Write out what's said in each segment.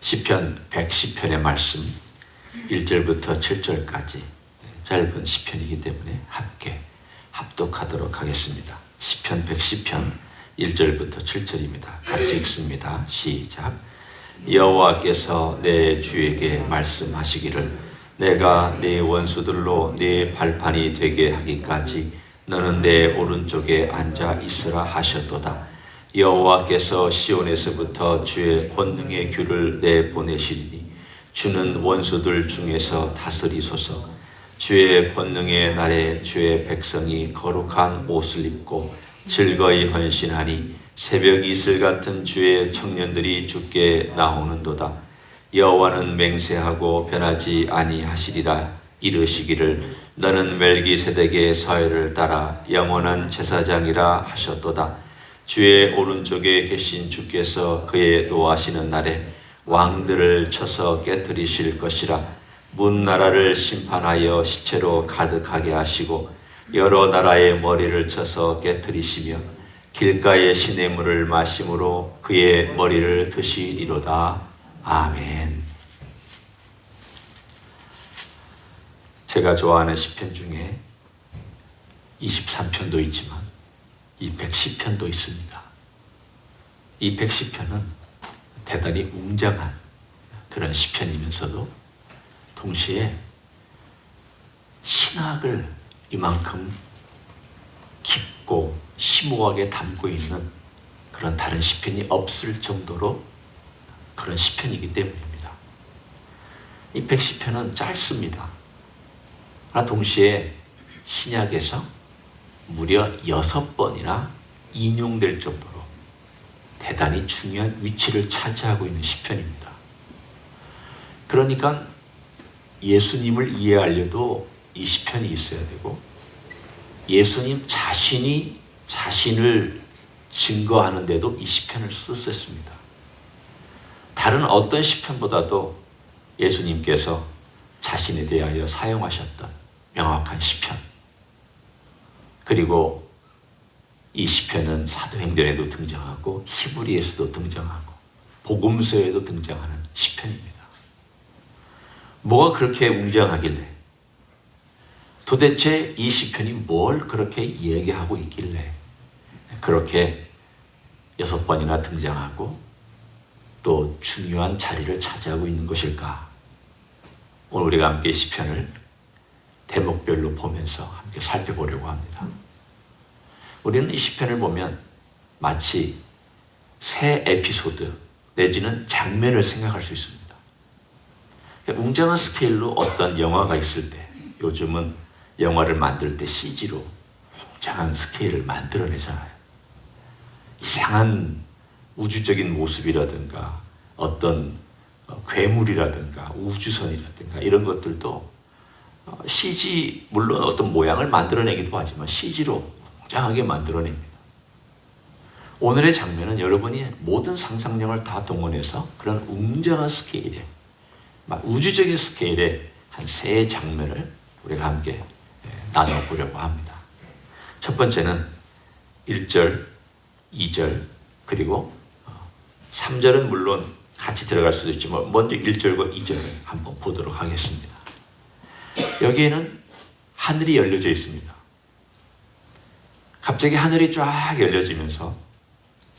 시편 110편의 말씀 1절부터 7절까지 짧은 시편이기 때문에 함께 합독하도록 하겠습니다. 시편 110편 1절부터 7절입니다. 같이 읽습니다. 시작. 여호와께서 내 주에게 말씀하시기를 내가 네 원수들로 네 발판이 되게 하기까지 너는 내 오른쪽에 앉아 있으라 하셨도다. 여호와께서 시온에서부터 주의 권능의 규를 내보내시리니 주는 원수들 중에서 다스리소서. 주의 권능의 날에 주의 백성이 거룩한 옷을 입고 즐거이 헌신하니 새벽 이슬 같은 주의 청년들이 주께 나오는도다. 여호와는 맹세하고 변하지 아니하시리라. 이르시기를 너는 멜기세덱의 사회를 따라 영원한 제사장이라 하셨도다. 주의 오른쪽에 계신 주께서 그의 노하시는 날에 왕들을 쳐서 깨뜨리실 것이라. 문나라를 심판하여 시체로 가득하게 하시고 여러 나라의 머리를 쳐서 깨뜨리시며 길가의 시냇물을 마심으로 그의 머리를 드시리로다. 아멘. 제가 좋아하는 시편 중에 23편도 있지만 이 110편도 있습니다. 이 110편은 대단히 웅장한 그런 시편이면서도 동시에 신학을 이만큼 깊고 심오하게 담고 있는 그런 다른 시편이 없을 정도로 그런 시편이기 때문입니다. 이 110편은 짧습니다. 그러나 동시에 신약에서 무려 6번이나 인용될 정도로 대단히 중요한 위치를 차지하고 있는 시편입니다. 그러니까 예수님을 이해하려도 이 시편이 있어야 되고 예수님 자신이 자신을 증거하는데도 이 시편을 썼습니다. 다른 어떤 시편보다도 예수님께서 자신에 대하여 사용하셨던 명확한 시편, 그리고 이 시편은 사도행전에도 등장하고 히브리에서도 등장하고 복음서에도 등장하는 시편입니다. 뭐가 그렇게 웅장하길래, 도대체 이 시편이 뭘 그렇게 얘기하고 있길래 그렇게 6번이나 등장하고 또 중요한 자리를 차지하고 있는 것일까? 오늘 우리가 함께 시편을 대목별로 보면서 함께 살펴보려고 합니다. 우리는 이 시편을 보면 마치 새 에피소드 내지는 장면을 생각할 수 있습니다. 웅장한 스케일로 어떤 영화가 있을 때, 요즘은 영화를 만들 때 CG로 웅장한 스케일을 만들어내잖아요. 이상한 우주적인 모습이라든가 어떤 괴물이라든가 우주선이라든가 이런 것들도 CG, 물론 어떤 모양을 만들어내기도 하지만 CG로 웅장하게 만들어냅니다. 오늘의 장면은 여러분이 모든 상상력을 다 동원해서 그런 웅장한 스케일의, 우주적인 스케일의 한 세 장면을 우리가 함께 나눠보려고 합니다. 첫 번째는 1절, 2절, 그리고 3절은 물론 같이 들어갈 수도 있지만 먼저 1절과 2절을 한번 보도록 하겠습니다. 여기에는 하늘이 열려져 있습니다. 갑자기 하늘이 쫙 열려지면서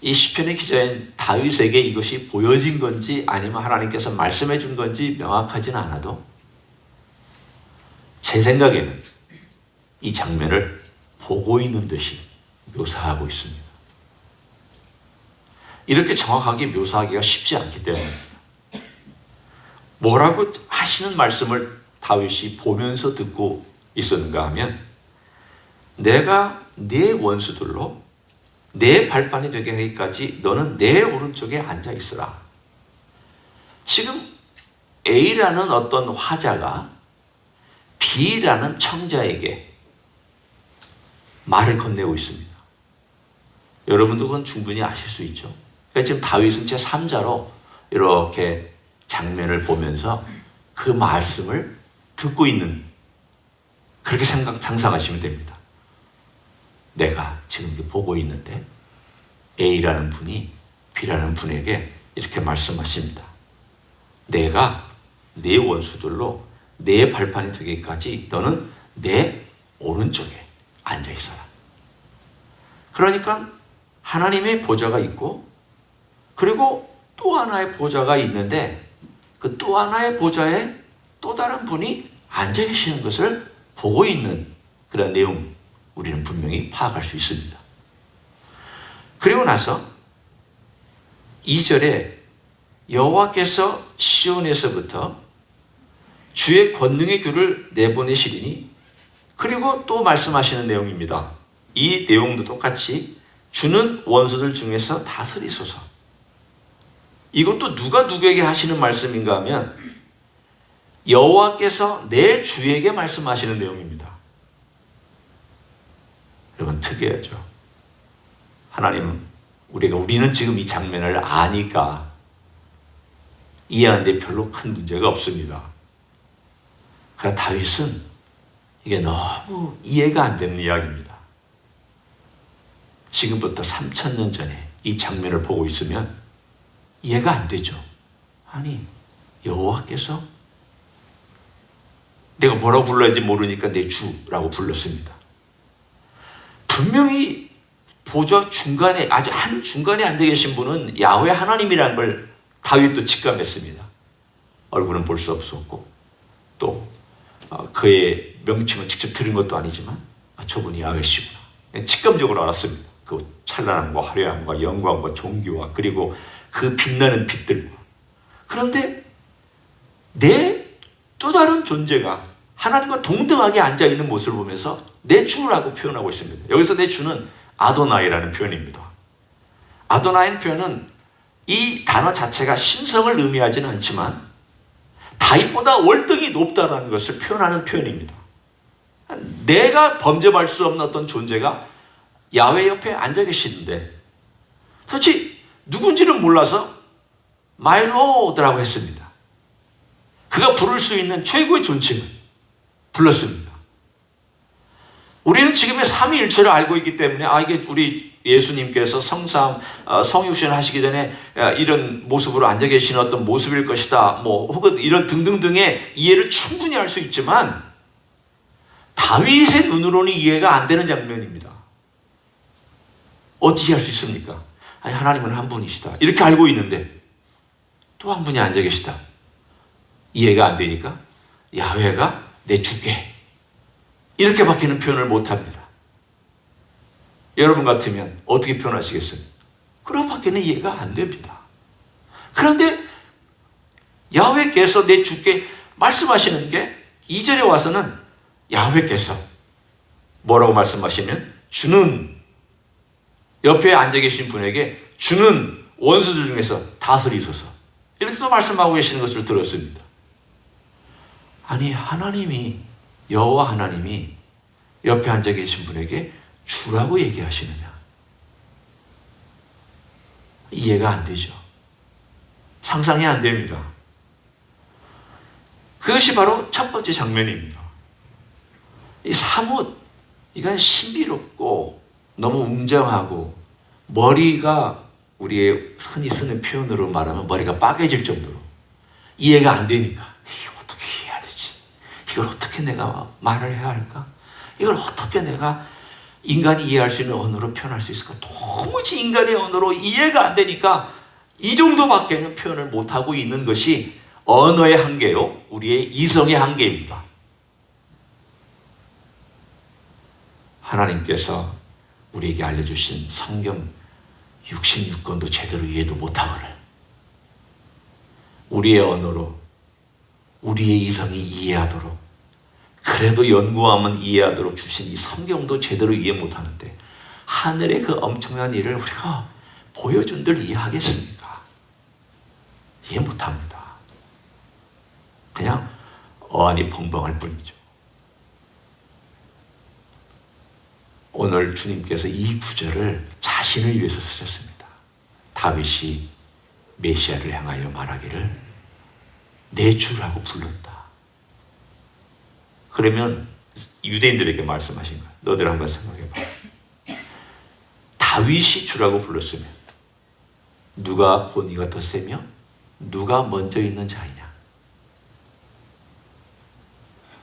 이 시편의 기자인 다윗에게 이것이 보여진 건지 아니면 하나님께서 말씀해 준 건지 명확하지는 않아도 제 생각에는 이 장면을 보고 있는 듯이 묘사하고 있습니다. 이렇게 정확하게 묘사하기가 쉽지 않기 때문입니다. 뭐라고 하시는 말씀을 다윗이 보면서 듣고 있었는가 하면, 내가 네 원수들로 내 발판이 되게 하기까지 너는 내 오른쪽에 앉아 있으라. 지금 A라는 어떤 화자가 B라는 청자에게 말을 건네고 있습니다. 여러분도 그건 충분히 아실 수 있죠. 그러니까 지금 다윗은 제3자로 이렇게 장면을 보면서 그 말씀을 듣고 있는, 그렇게 상상하시면 됩니다. 내가 지금 보고 있는데 A라는 분이 B라는 분에게 이렇게 말씀하십니다. 내가 내 원수들로 내 발판이 되기까지 너는 내 오른쪽에 앉아 있어라. 그러니까 하나님의 보좌가 있고, 그리고 또 하나의 보좌가 있는데, 그 또 하나의 보좌에 또 다른 분이 앉아 계시는 것을 보고 있는 그런 내용, 우리는 분명히 파악할 수 있습니다. 그리고 나서 2절에 여호와께서 시온에서부터 주의 권능의 규를 내보내시리니, 그리고 또 말씀하시는 내용입니다. 이 내용도 똑같이 주는 원수들 중에서 다스리소서. 이것도 누가 누구에게 하시는 말씀인가 하면 여호와께서 내 주에게 말씀하시는 내용입니다. 여러분, 특이하죠. 하나님은 우리는 지금 이 장면을 아니까 이해하는데 별로 큰 문제가 없습니다. 그러나 다윗은 이게 너무 이해가 안 되는 이야기입니다. 지금부터 3000년 전에 이 장면을 보고 있으면 이해가 안 되죠. 아니, 여호와께서 내가 뭐라고 불러야지 모르니까 내 주라고 불렀습니다. 분명히 보좌 중간에, 아주 한 중간에 앉아 계신 분은 야훼 하나님이라는 걸 다윗도 직감했습니다. 얼굴은 볼 수 없었고, 또 그의 명칭을 직접 들은 것도 아니지만 저분이 야훼시구나 직감적으로 알았습니다. 그 찬란함과 화려함과 영광과 존귀와 그리고 그 빛나는 빛들과. 그런데 내 또 다른 존재가 하나님과 동등하게 앉아있는 모습을 보면서 내 주라고 표현하고 있습니다. 여기서 내 주는 아도나이라는 표현입니다. 아도나이는 표현은 이 단어 자체가 신성을 의미하지는 않지만 다윗보다 월등히 높다는 것을 표현하는 표현입니다. 내가 범접할 수 없는 어떤 존재가 야훼 옆에 앉아 계시는데, 도대체 누군지는 몰라서 My Lord라고 했습니다. 그가 부를 수 있는 최고의 존칭을 불렀습니다. 우리는 지금의 삼위일체를 알고 있기 때문에 이게 우리 예수님께서 성육신 하시기 전에 이런 모습으로 앉아 계시는 어떤 모습일 것이다, 혹은 이런 등등등의 이해를 충분히 할 수 있지만 다윗의 눈으로는 이해가 안 되는 장면입니다. 어찌 할 수 있습니까? 아니, 하나님은 한 분이시다 이렇게 알고 있는데 또 한 분이 앉아 계시다. 이해가 안 되니까 야훼가 내 주께 이렇게 밖에는 표현을 못합니다. 여러분 같으면 어떻게 표현하시겠습니까? 그런 밖에는 이해가 안 됩니다. 그런데 야훼께서 내 주께 말씀하시는 게 2절에 와서는 야훼께서 뭐라고 말씀하시면, 주는 옆에 앉아 계신 분에게 주는 원수들 중에서 다스리소서 이렇게 또 말씀하고 계시는 것을 들었습니다. 아니, 하나님이, 여호와 하나님이 옆에 앉아 계신 분에게 주라고 얘기하시느냐? 이해가 안 되죠. 상상이 안 됩니다. 그것이 바로 첫 번째 장면입니다. 이 사뭇, 이건 신비롭고 너무 웅장하고, 머리가 우리의 흔히 쓰는 표현으로 말하면 머리가 빠개질 정도로 이해가 안 되니까 이걸 어떻게 해야 되지? 이걸 어떻게 내가 말을 해야 할까? 이걸 어떻게 내가 인간이 이해할 수 있는 언어로 표현할 수 있을까? 도무지 인간의 언어로 이해가 안 되니까 이 정도밖에는 표현을 못하고 있는 것이 언어의 한계요, 우리의 이성의 한계입니다. 하나님께서 우리에게 알려주신 성경 66권도 제대로 이해도 못하거늘 우리의 언어로 우리의 이성이 이해하도록, 그래도 연구하면 이해하도록 주신 이 성경도 제대로 이해 못하는데 하늘의 그 엄청난 일을 우리가 보여준들 이해하겠습니까? 이해 못합니다. 그냥 어안이 벙벙할 뿐이죠. 오늘 주님께서 이 구절을 자신을 위해서 쓰셨습니다. 다윗이 메시아를 향하여 말하기를 내 주라고 불렀다. 그러면 유대인들에게 말씀하신 거예요. 너들 한번 생각해봐. 다윗이 주라고 불렀으면 누가 권위가 더 세며 누가 먼저 있는 자이냐?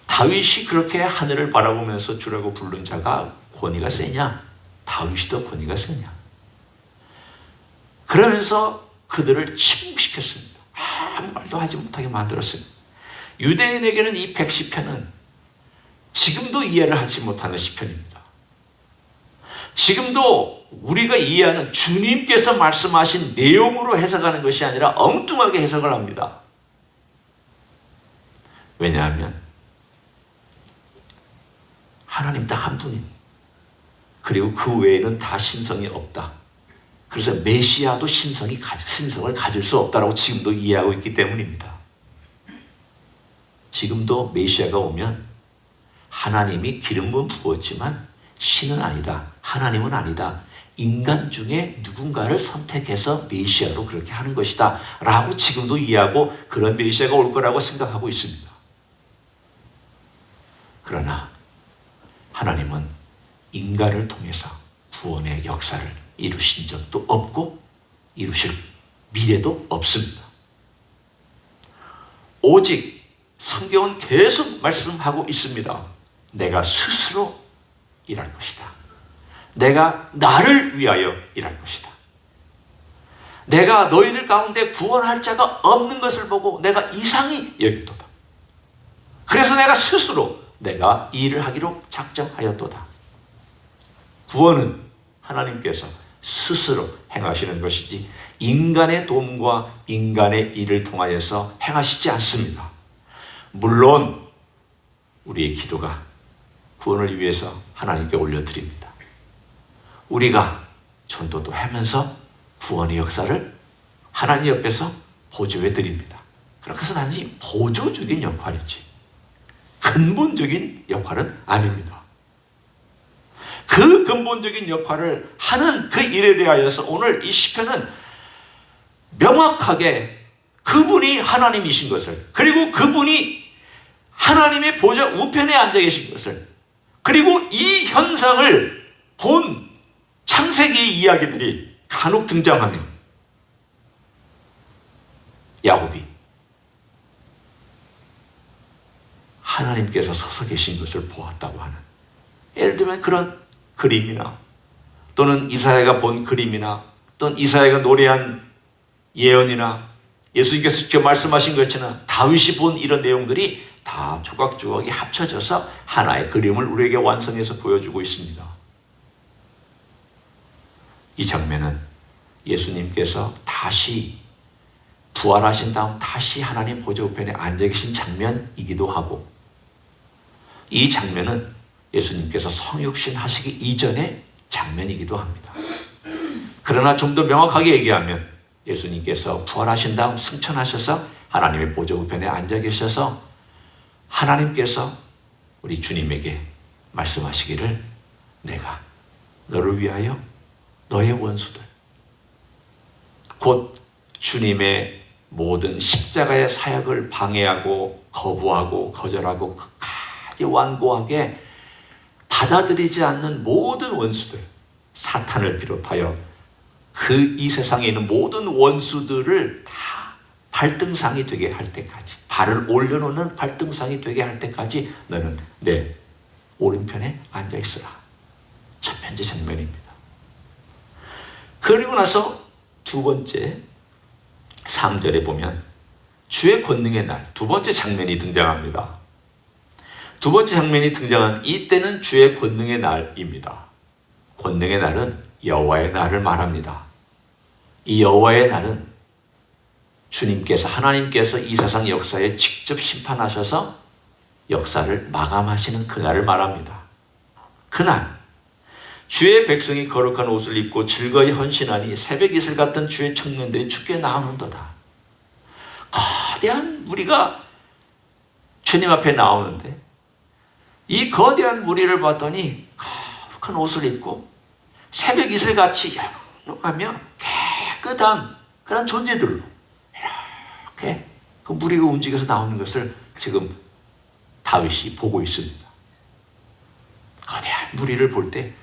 다윗이 그렇게 하늘을 바라보면서 주라고 부른 자가 권위가 세냐? 다윗이 더 권위가 세냐? 그러면서 그들을 침묵시켰습니다. 아무 말도 하지 못하게 만들었습니다. 유대인에게는 이 110편은 지금도 이해를 하지 못하는 시편입니다. 지금도 우리가 이해하는 주님께서 말씀하신 내용으로 해석하는 것이 아니라 엉뚱하게 해석을 합니다. 왜냐하면 하나님 딱 한 분입니다. 그리고 그 외에는 다 신성이 없다. 그래서 메시아도 신성을 가질 수 없다라고 지금도 이해하고 있기 때문입니다. 지금도 메시아가 오면 하나님이 기름은 부었지만 신은 아니다. 하나님은 아니다. 인간 중에 누군가를 선택해서 메시아로 그렇게 하는 것이다 라고 지금도 이해하고 그런 메시아가 올 거라고 생각하고 있습니다. 그러나 하나님은 인간을 통해서 구원의 역사를 이루신 적도 없고 이루실 미래도 없습니다. 오직 성경은 계속 말씀하고 있습니다. 내가 스스로 일할 것이다. 내가 나를 위하여 일할 것이다. 내가 너희들 가운데 구원할 자가 없는 것을 보고 내가 이상히 여겼도다. 그래서 내가 스스로 내가 이 일을 하기로 작정하였도다. 구원은 하나님께서 스스로 행하시는 것이지 인간의 도움과 인간의 일을 통하여서 행하시지 않습니다. 물론 우리의 기도가 구원을 위해서 하나님께 올려드립니다. 우리가 전도도 하면서 구원의 역사를 하나님 옆에서 보조해 드립니다. 그래서 단지 보조적인 역할이지 근본적인 역할은 아닙니다. 그 근본적인 역할을 하는 그 일에 대하여서 오늘 이 시편은 명확하게 그분이 하나님이신 것을, 그리고 그분이 하나님의 보좌 우편에 앉아 계신 것을, 그리고 이 현상을 본 창세기의 이야기들이 간혹 등장하며 야곱이 하나님께서 서서 계신 것을 보았다고 하는, 예를 들면 그런 그림이나 또는 이사야가 본 그림이나 또는 이사야가 노래한 예언이나 예수님께서 직접 말씀하신 것처럼 다윗이 본 이런 내용들이 다 조각조각이 합쳐져서 하나의 그림을 우리에게 완성해서 보여주고 있습니다. 이 장면은 예수님께서 다시 부활하신 다음 다시 하나님 보좌 우편에 앉아 계신 장면이기도 하고, 이 장면은 예수님께서 성육신 하시기 이전의 장면이기도 합니다. 그러나 좀 더 명확하게 얘기하면 예수님께서 부활하신 다음 승천하셔서 하나님의 보좌 우편에 앉아 계셔서 하나님께서 우리 주님에게 말씀하시기를 내가 너를 위하여 너의 원수들, 곧 주님의 모든 십자가의 사역을 방해하고 거부하고 거절하고 끝까지 완고하게 받아들이지 않는 모든 원수들, 사탄을 비롯하여 그 이 세상에 있는 모든 원수들을 다 발등상이 되게 할 때까지, 발을 올려놓는 발등상이 되게 할 때까지 너는 내 오른편에 앉아 있으라. 첫 번째 장면입니다. 그리고 나서 두 번째 3절에 보면 주의 권능의 날, 두 번째 장면이 등장합니다. 두 번째 장면이 등장한 이때는 주의 권능의 날입니다. 권능의 날은 여호와의 날을 말합니다. 이 여호와의 날은 주님께서, 하나님께서 이 세상 역사에 직접 심판하셔서 역사를 마감하시는 그날을 말합니다. 그날 주의 백성이 거룩한 옷을 입고 즐거이 헌신하니 새벽 이슬 같은 주의 청년들이 주께 나오는도다. 거대한 무리가 주님 앞에 나오는데 이 거대한 무리를 봤더니 거룩한 옷을 입고 새벽 이슬같이 영롱하며 깨끗한 그런 존재들로 이렇게 그 무리가 움직여서 나오는 것을 지금 다윗이 보고 있습니다. 거대한 무리를 볼 때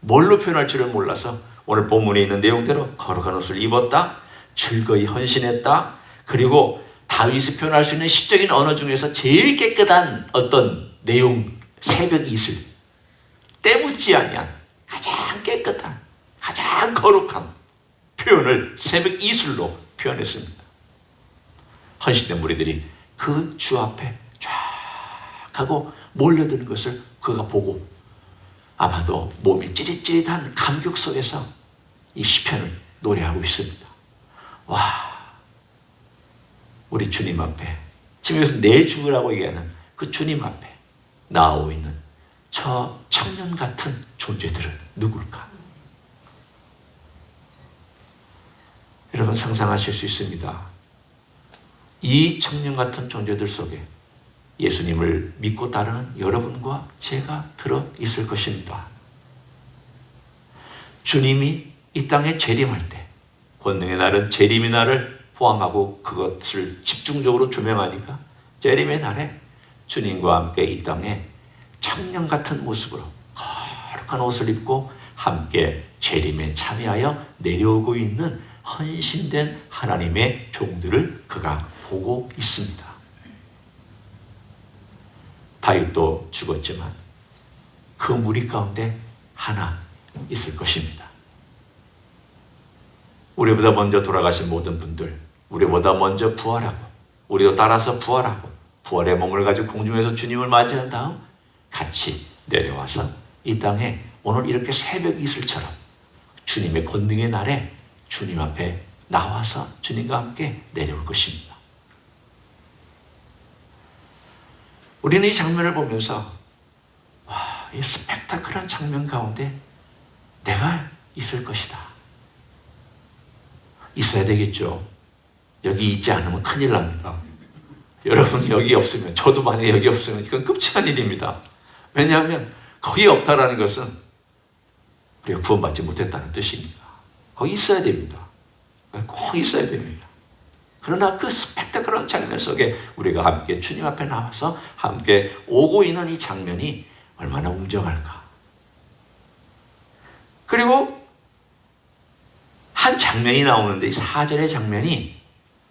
뭘로 표현할 줄을 몰라서 오늘 본문에 있는 내용대로 거룩한 옷을 입었다, 즐거이 헌신했다, 그리고 다윗이 표현할 수 있는 시적인 언어 중에서 제일 깨끗한 어떤 내용, 새벽 이슬, 때묻지 아니한 가장 깨끗한, 가장 거룩한 표현을 새벽 이슬로 표현했습니다. 헌신된 무리들이 그 주 앞에 쫙 하고 몰려드는 것을 그가 보고 아마도 몸이 찌릿찌릿한 감격 속에서 이 시편을 노래하고 있습니다. 와, 우리 주님 앞에, 지금 여기서 내 주라고 얘기하는 그 주님 앞에 나오고 있는 저 청년 같은 존재들은 누굴까? 여러분 상상하실 수 있습니다. 이 청년 같은 존재들 속에 예수님을 믿고 따르는 여러분과 제가 들어 있을 것입니다. 주님이 이 땅에 재림할 때, 권능의 날은 재림의 날을 포함하고 그것을 집중적으로 조명하니까 재림의 날에 주님과 함께 이 땅에 청년 같은 모습으로 거룩한 옷을 입고 함께 재림에 참여하여 내려오고 있는 헌신된 하나님의 종들을 그가 보고 있습니다. 다윗도 죽었지만 그 무리 가운데 하나 있을 것입니다. 우리보다 먼저 돌아가신 모든 분들, 우리보다 먼저 부활하고 우리도 따라서 부활하고 부활의 몸을 가지고 공중에서 주님을 맞이한 다음 같이 내려와서 이 땅에 오늘 이렇게 새벽 이슬처럼 주님의 권능의 날에 주님 앞에 나와서 주님과 함께 내려올 것입니다. 우리는 이 장면을 보면서 와, 이 스펙타클한 장면 가운데 내가 있을 것이다. 있어야 되겠죠. 여기 있지 않으면 큰일 납니다. 여러분 여기 없으면, 저도 만약에 여기 없으면 이건 끔찍한 일입니다. 왜냐하면 거기 없다라는 것은 우리가 구원받지 못했다는 뜻이니까. 거기 있어야 됩니다. 꼭 있어야 됩니다. 그러나 그 스펙타클한 장면 속에 우리가 함께 주님 앞에 나와서 함께 오고 있는 이 장면이 얼마나 웅장할까. 그리고 한 장면이 나오는데 이 4절의 장면이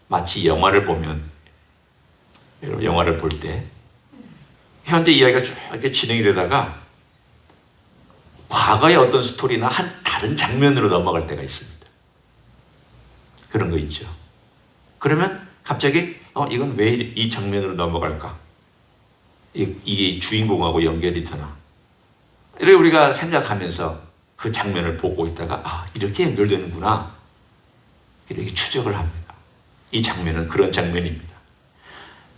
마치 영화를 보면, 여러분 영화를 볼 때 현재 이야기가 쭉 이렇게 진행이 되다가 과거의 어떤 스토리나 한 다른 장면으로 넘어갈 때가 있습니다. 그런 거 있죠. 그러면 갑자기 이건 왜 이 장면으로 넘어갈까? 이게 주인공하고 연결이 되나? 이렇게 우리가 생각하면서 그 장면을 보고 있다가 이렇게 연결되는구나. 이렇게 추적을 합니다. 이 장면은 그런 장면입니다.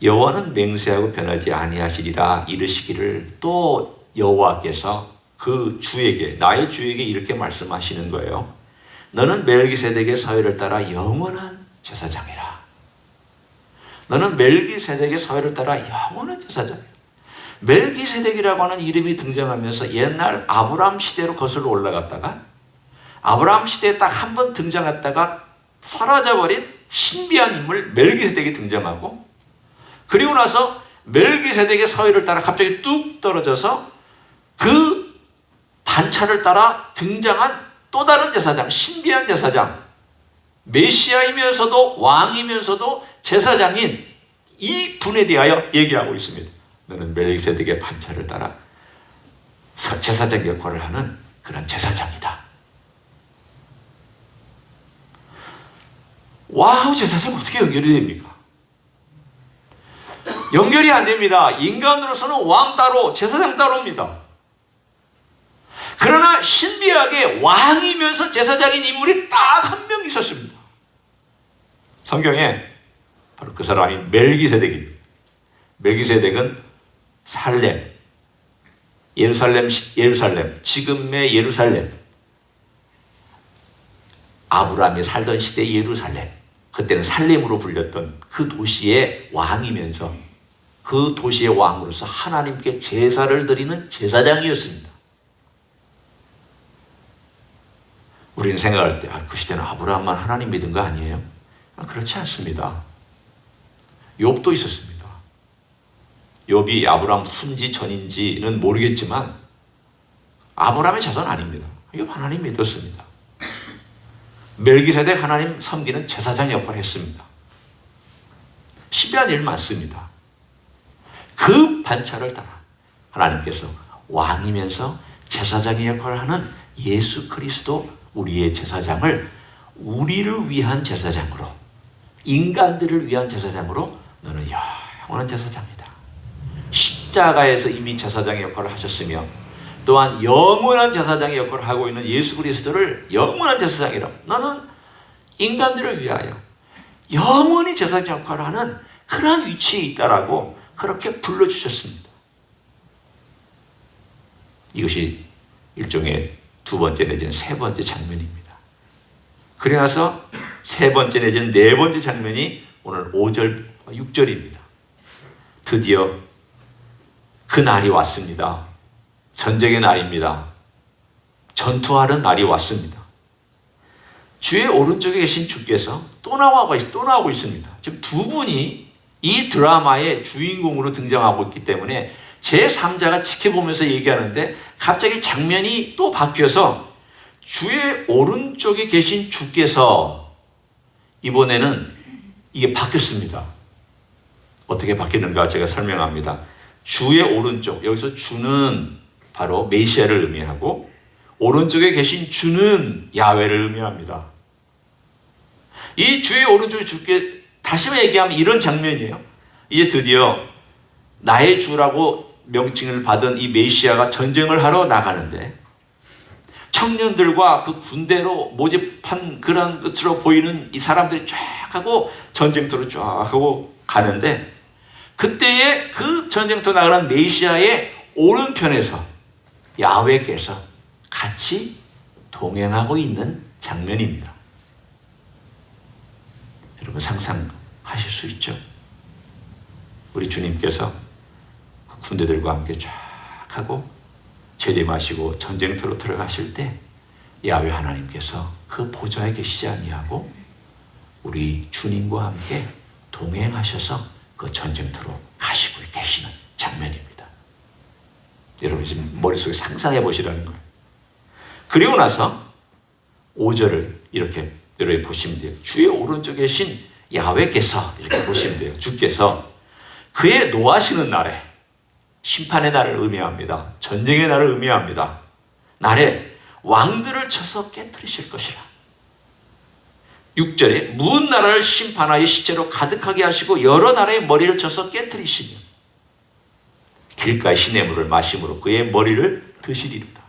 여호와는 맹세하고 변하지 아니하시리라 이르시기를 또 여호와께서 그 주에게, 나의 주에게 이렇게 말씀하시는 거예요. 너는 멜기세덱의 서열을 따라 영원한 제사장이라. 너는 멜기세덱의 서열을 따라 영원한 제사장이라. 멜기세덱이라고 하는 이름이 등장하면서 옛날 아브라함 시대로 거슬러 올라갔다가 아브라함 시대에 딱 한 번 등장했다가 사라져버린 신비한 인물 멜기세덱이 등장하고, 그리고 나서 멜기세덱의 서열을 따라 갑자기 뚝 떨어져서 그 반차를 따라 등장한 또 다른 제사장, 신비한 제사장, 메시아이면서도 왕이면서도 제사장인 이 분에 대하여 얘기하고 있습니다. 너는 멜기세덱의 반차를 따라 제사장 역할을 하는 그런 제사장이다. 와우, 제사장 어떻게 연결이 됩니까? 연결이 안 됩니다. 인간으로서는 왕 따로, 제사장 따로입니다. 그러나 신비하게 왕이면서 제사장인 인물이 딱 한 명 있었습니다. 성경에 바로 그 사람이 멜기세덱입니다. 멜기세덱은 살렘, 예루살렘, 지금의 예루살렘, 아브라함이 살던 시대 예루살렘, 그때는 살렘으로 불렸던 그 도시의 왕이면서 그 도시의 왕으로서 하나님께 제사를 드리는 제사장이었습니다. 우리는 생각할 때 그 시대는 아브라함만 하나님 믿은 거 아니에요? 그렇지 않습니다. 욥도 있었습니다. 욥이 아브라함 후인지 전인지는 모르겠지만 아브라함의 자손 아닙니다. 욥 하나님 믿었습니다. 멜기세덱 하나님 섬기는 제사장 역할을 했습니다. 신비한 일 많습니다. 그 반차를 따라 하나님께서 왕이면서 제사장의 역할을 하는 예수 그리스도 우리의 제사장을 우리를 위한 제사장으로, 인간들을 위한 제사장으로 너는 영원한 제사장이다. 십자가에서 이미 제사장의 역할을 하셨으며 또한 영원한 제사장의 역할을 하고 있는 예수 그리스도를 영원한 제사장이라, 너는 인간들을 위하여 영원히 제사장 역할을 하는 그러한 위치에 있다라고 그렇게 불러주셨습니다. 이것이 일종의 두 번째 내지는 세 번째 장면입니다. 그래 나서 세 번째 내지는 네 번째 장면이 오늘 5절, 6절입니다. 드디어 그 날이 왔습니다. 전쟁의 날입니다. 전투하는 날이 왔습니다. 주의 오른쪽에 계신 주께서 또 나오고 있습니다. 지금 두 분이 이 드라마의 주인공으로 등장하고 있기 때문에 제3자가 지켜보면서 얘기하는데 갑자기 장면이 또 바뀌어서 주의 오른쪽에 계신 주께서, 이번에는 이게 바뀌었습니다. 어떻게 바뀌는가 제가 설명합니다. 주의 오른쪽, 여기서 주는 바로 메시아를 의미하고 오른쪽에 계신 주는 야훼를 의미합니다. 이 주의 오른쪽에 주께, 다시 얘기하면 이런 장면이에요. 이제 드디어 나의 주라고 명칭을 받은 이 메시아가 전쟁을 하러 나가는데 청년들과 그 군대로 모집한 그런 것으로 보이는 이 사람들이 쫙 하고 전쟁터로 쫙 하고 가는데, 그때에 그 전쟁터 나가는 메시아의 오른편에서 야훼께서 같이 동행하고 있는 장면입니다. 여러분 상상하실 수 있죠? 우리 주님께서 그 군대들과 함께 쫙 하고 재림하시고 전쟁터로 들어가실 때 야훼 하나님께서 그 보좌에 계시지 아니하고 우리 주님과 함께 동행하셔서 그 전쟁터로 가시고 계시는 장면입니다. 여러분 지금 머릿속에 상상해 보시라는 거예요. 그리고 나서 5절을 이렇게 여러분이 보시면 돼요. 주의 오른쪽에 계신 야훼께서, 이렇게 보시면 돼요. 주께서 그의 노하시는 날에, 심판의 날을 의미합니다. 전쟁의 날을 의미합니다. 날에 왕들을 쳐서 깨뜨리실 것이라. 6절에 무은 나라를 심판하여 시체로 가득하게 하시고 여러 나라의 머리를 쳐서 깨뜨리시며 길가의 시냇물을 마심으로 그의 머리를 드시리로다.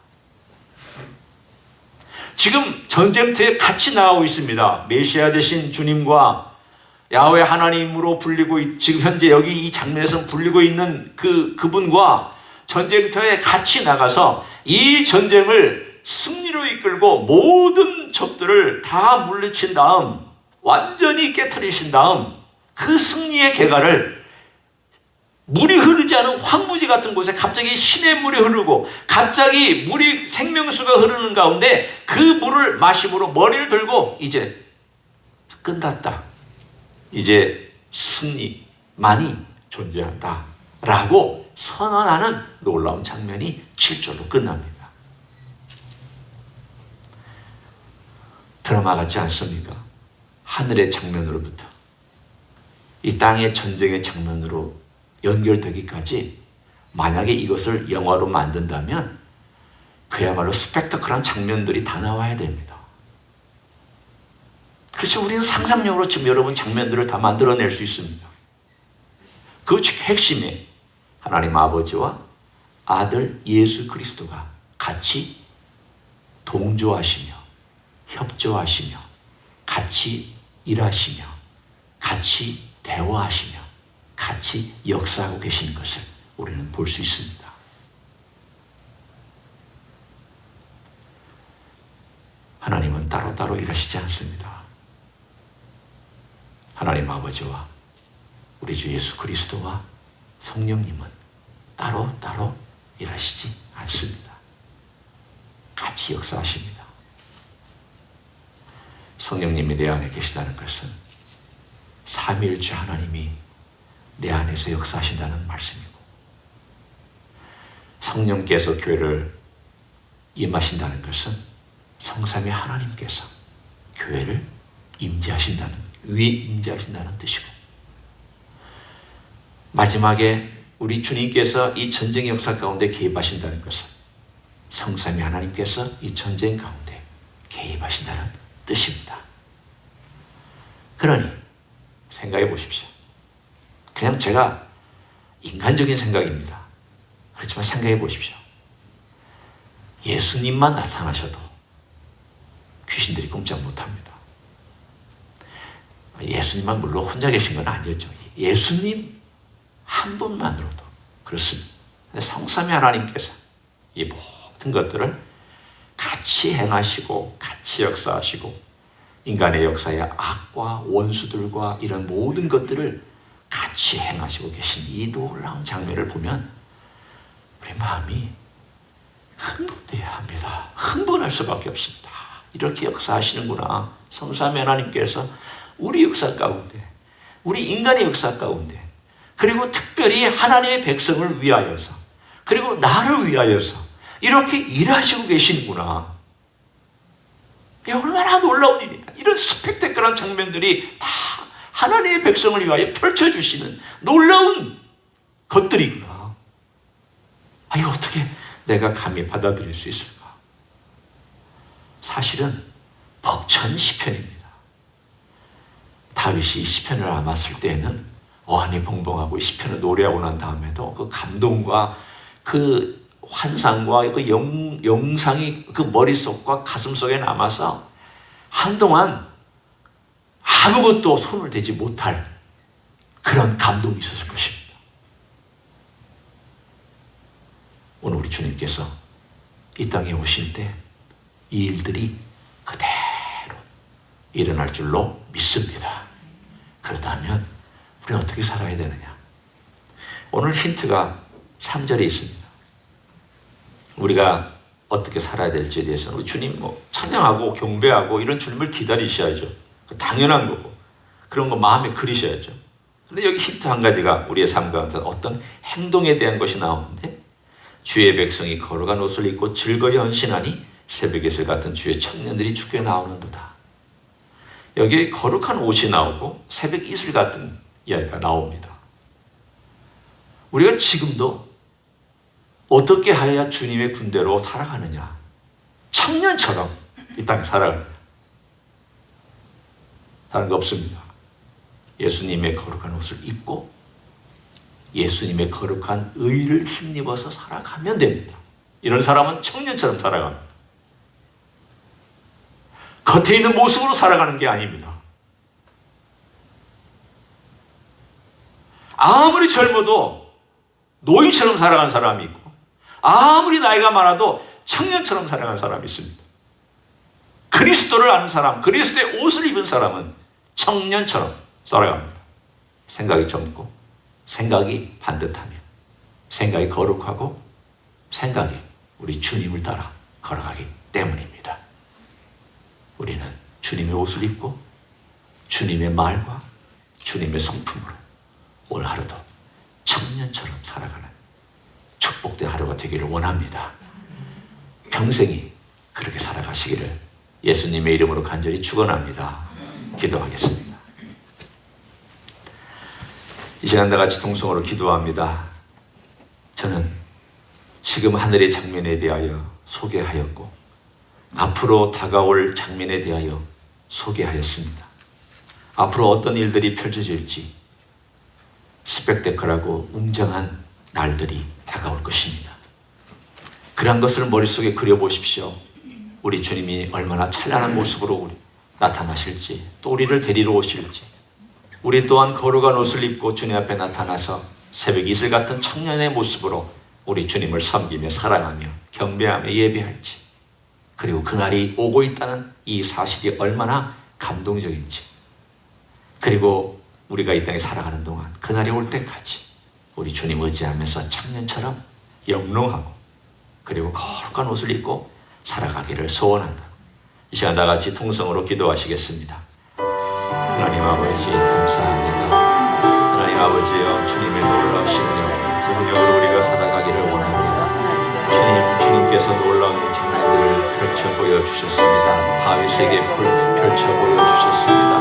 지금 전쟁터에 같이 나가고 있습니다. 메시아 되신 주님과 야훼 하나님으로 불리고, 지금 현재 여기 이 장면에서 불리고 있는 그분과 전쟁터에 같이 나가서 이 전쟁을 승리로 이끌고 모든 적들을 다 물리친 다음, 완전히 깨트리신 다음, 그 승리의 계가를 물이 흐르지 않은 황무지 같은 곳에 갑자기 시냇물이 흐르고 갑자기 물이, 생명수가 흐르는 가운데 그 물을 마심으로 머리를 들고 이제 끝났다, 이제 승리만이 존재한다 라고 선언하는 놀라운 장면이 7절로 끝납니다. 드라마 같지 않습니까? 하늘의 장면으로부터 이 땅의 전쟁의 장면으로 연결되기까지 만약에 이것을 영화로 만든다면 그야말로 스펙터클한 장면들이 다 나와야 됩니다. 그래서 우리는 상상력으로 지금 여러분 장면들을 다 만들어낼 수 있습니다. 그 핵심에 하나님 아버지와 아들 예수 그리스도가 같이 동조하시며 협조하시며 같이 일하시며 같이 대화하시며 같이 역사하고 계시는 것을 우리는 볼 수 있습니다. 하나님은 따로따로 일하시지 않습니다. 하나님 아버지와 우리 주 예수 그리스도와 성령님은 따로따로 일하시지 않습니다. 같이 역사하십니다. 성령님이 내 안에 계시다는 것은 삼위일체 하나님이 내 안에서 역사하신다는 말씀이고, 성령께서 교회를 임하신다는 것은 성삼위 하나님께서 교회를 임재하신다는, 위에 임재하신다는 뜻이고, 마지막에 우리 주님께서 이 전쟁의 역사 가운데 개입하신다는 것은 성삼위 하나님께서 이 전쟁 가운데 개입하신다는 뜻입니다. 그러니 생각해 보십시오. 그냥 제가 인간적인 생각입니다. 그렇지만 생각해 보십시오. 예수님만 나타나셔도 귀신들이 꼼짝 못합니다. 예수님만 물론 혼자 계신 건 아니었죠. 예수님 한 분만으로도 그렇습니다. 성삼위 하나님께서 이 모든 것들을 같이 행하시고 같이 역사하시고 인간의 역사의 악과 원수들과 이런 모든 것들을 같이 행하시고 계신 이 놀라운 장면을 보면 우리 마음이 흥분돼야 합니다. 흥분할 수밖에 없습니다. 이렇게 역사하시는구나. 성삼위 하나님께서 우리 역사 가운데, 우리 인간의 역사 가운데, 그리고 특별히 하나님의 백성을 위하여서, 그리고 나를 위하여서 이렇게 일하시고 계시는구나. 얼마나 놀라운 일이야. 이런 스펙테클한 장면들이 다 하나님의 백성을 위하여 펼쳐주시는 놀라운 것들이구나. 이거 어떻게 내가 감히 받아들일 수 있을까? 사실은 벅찬 시편입니다. 다윗이 시편을 아마 쓸 때에는 어안이 벙벙하고 시편을 노래하고 난 다음에도 그 감동과 그 환상과 그 영상이 그 머릿속과 가슴속에 남아서 한동안 아무것도 손을 대지 못할 그런 감동이 있었을 것입니다. 오늘 우리 주님께서 이 땅에 오실 때 이 일들이 그대로 일어날 줄로 믿습니다. 그렇다면 우리 어떻게 살아야 되느냐? 오늘 힌트가 3절에 있습니다. 우리가 어떻게 살아야 될지에 대해서는 우리 주님 찬양하고 경배하고 이런 주님을 기다리셔야죠. 당연한 거고 그런 거 마음에 그리셔야죠. 그런데 여기 힌트 한 가지가 우리의 삶 가운데 어떤 행동에 대한 것이 나오는데 주의 백성이 거룩한 옷을 입고 즐거이 헌신하니 새벽 이슬 같은 주의 청년들이 주께 나오는도다. 여기 거룩한 옷이 나오고 새벽 이슬 같은 이야기가 나옵니다. 우리가 지금도 어떻게 하여야 주님의 군대로 살아가느냐? 청년처럼 이 땅에 살아가느냐? 다른 거 없습니다. 예수님의 거룩한 옷을 입고 예수님의 거룩한 의를 힘입어서 살아가면 됩니다. 이런 사람은 청년처럼 살아갑니다. 겉에 있는 모습으로 살아가는 게 아닙니다. 아무리 젊어도 노인처럼 살아가는 사람이 있고 아무리 나이가 많아도 청년처럼 살아가는 사람이 있습니다. 그리스도를 아는 사람, 그리스도의 옷을 입은 사람은 청년처럼 살아갑니다. 생각이 젊고 생각이 반듯하며 생각이 거룩하고 생각이 우리 주님을 따라 걸어가기 때문입니다. 우리는 주님의 옷을 입고 주님의 말과 주님의 성품으로 오늘 하루도 청년처럼 살아가는 축복된 하루가 되기를 원합니다. 평생이 그렇게 살아가시기를 예수님의 이름으로 간절히 축원합니다. 기도하겠습니다. 이 시간 다 같이 동성으로 기도합니다. 저는 지금 하늘의 장면에 대하여 소개하였고 앞으로 다가올 장면에 대하여 소개하였습니다. 앞으로 어떤 일들이 펼쳐질지 스펙테클하고 웅장한 날들이 다가올 것입니다. 그런 것을 머릿속에 그려보십시오. 우리 주님이 얼마나 찬란한 모습으로 나타나실지, 또 우리를 데리러 오실지, 우리 또한 거룩한 옷을 입고 주님 앞에 나타나서 새벽 이슬 같은 청년의 모습으로 우리 주님을 섬기며 사랑하며 경배하며 예배할지, 그리고 그날이 오고 있다는 이 사실이 얼마나 감동적인지, 그리고 우리가 이 땅에 살아가는 동안 그날이 올 때까지 우리 주님 의지하면서 청년처럼 영롱하고 그리고 거룩한 옷을 입고 살아가기를 소원한다. 이 시간 다 같이 통성으로 기도하시겠습니다. 하나님 아버지 감사합니다. 하나님 아버지여, 주님의 놀라우신 영, 그 능력으로 우리가 살아가기를 원합니다. 주님께서 놀라운 장면들을 펼쳐 보여주셨습니다. 다윗에게 펼쳐 보여주셨습니다.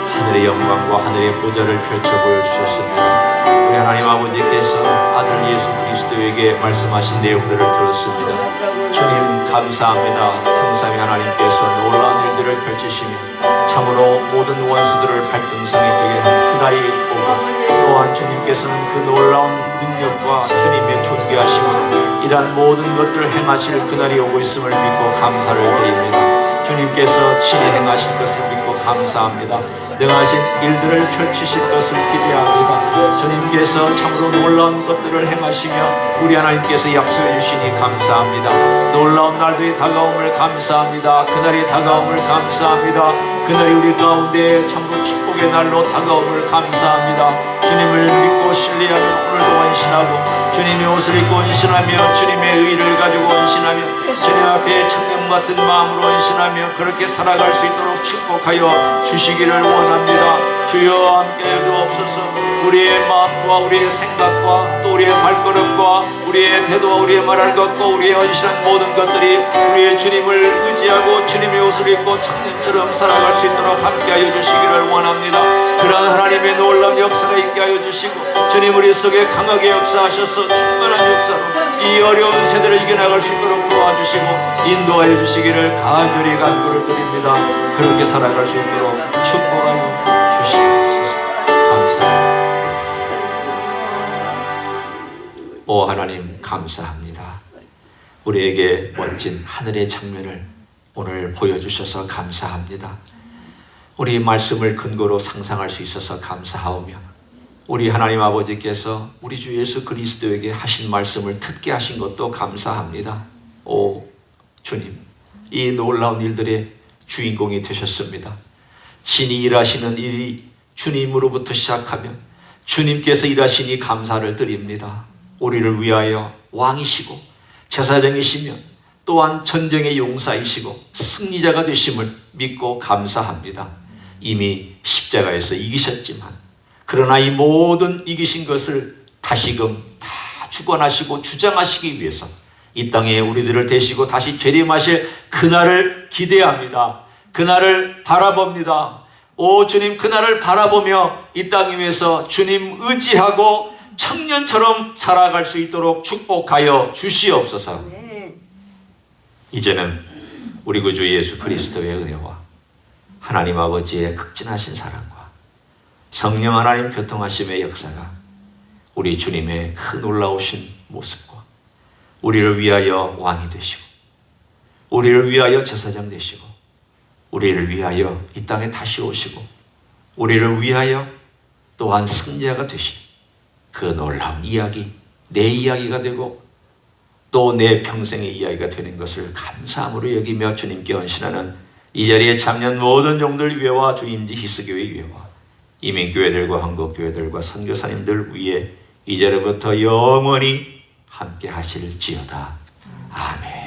하늘의 영광과 하늘의 보좌를 펼쳐 보여주셨습니다. 우리 하나님 하나님 아버지께서 아들 예수 그리스도에게 말씀하신 내용들을 들었습니다. 주님 감사합니다. 성삼위 하나님께서 놀라운 일들을 펼치시며 참으로 모든 원수들을 발등상에 되게 하는 그날이 오고, 또한 주님께서는 그 놀라운 능력과 주님의 존귀하심으로 이러한 모든 것들을 행하실 그날이 오고 있음을 믿고 감사를 드립니다. 주님께서 친히 행하실 것을 믿고 감사합니다. 능하신 일들을 펼치실 것을 기대합니다. 주님께서 참으로 놀라운 것들을 행하시며 우리 하나님께서 약속해 주시니 감사합니다. 놀라운 날들이 다가옴을 감사합니다. 그날이 다가옴을 감사합니다. 그날이 우리 가운데 참으로 축복의 날로 다가옴을 감사합니다. 주님을 믿고 신뢰하며 오늘도 헌신하고, 주님의 옷을 입고 헌신하며 주님의 의를 가지고 헌신하며 주님 앞에 청명 같은 마음으로 헌신하며 그렇게 살아갈 수 있도록 축복하여 주시기를 원합니다. 주여 함께하여 주옵소서. 우리의 마음과 우리의 생각과 또 우리의 발걸음과 우리의 태도와 우리의 말할 것과 우리의 헌신한 모든 것들이 우리의 주님을 의지하고 주님의 옷을 입고 청년처럼 살아갈 수 있도록 함께하여 주시기를 원합니다. 그러한 하나님의 놀라운 역사가 있게 하여 주시고, 주님 우리 속에 강하게 역사하셔서 충만한 역사로 이 어려운 세대를 이겨나갈 수 있도록 도와주시고 인도하여 주시기를 간절히 간구를 드립니다. 그렇게 살아갈 수 있도록 축복하여 주시옵소서. 감사합니다. 오 하나님 감사합니다. 우리에게 멋진 하늘의 장면을 오늘 보여주셔서 감사합니다. 우리 말씀을 근거로 상상할 수 있어서 감사하오며, 우리 하나님 아버지께서 우리 주 예수 그리스도에게 하신 말씀을 듣게 하신 것도 감사합니다. 오 주님, 이 놀라운 일들의 주인공이 되셨습니다. 친히 일하시는 일이 주님으로부터 시작하며 주님께서 일하시니 감사를 드립니다. 우리를 위하여 왕이시고 제사장이시며 또한 전쟁의 용사이시고 승리자가 되심을 믿고 감사합니다. 이미 십자가에서 이기셨지만 그러나 이 모든 이기신 것을 다시금 다 주관하시고 주장하시기 위해서 이 땅에 우리들을 대시고 다시 재림하실 그날을 기대합니다. 그날을 바라봅니다. 오 주님, 그날을 바라보며 이 땅 위에서 주님 의지하고 청년처럼 살아갈 수 있도록 축복하여 주시옵소서. 이제는 우리 구주 예수 그리스도의 은혜와 하나님 아버지의 극진하신 사랑과 성령 하나님 교통하심의 역사가 우리 주님의 그 놀라우신 모습과 우리를 위하여 왕이 되시고 우리를 위하여 제사장 되시고 우리를 위하여 이 땅에 다시 오시고 우리를 위하여 또한 승리자가 되신 그 놀라운 이야기, 내 이야기가 되고 또 내 평생의 이야기가 되는 것을 감사함으로 여기며 주님께 헌신하는 이 자리에 참여한 모든 종들 위에와 주임지 히스교회 위에와 이민교회들과 한국교회들과 선교사님들 위에 이제로부터 영원히 함께 하실지어다. 아멘.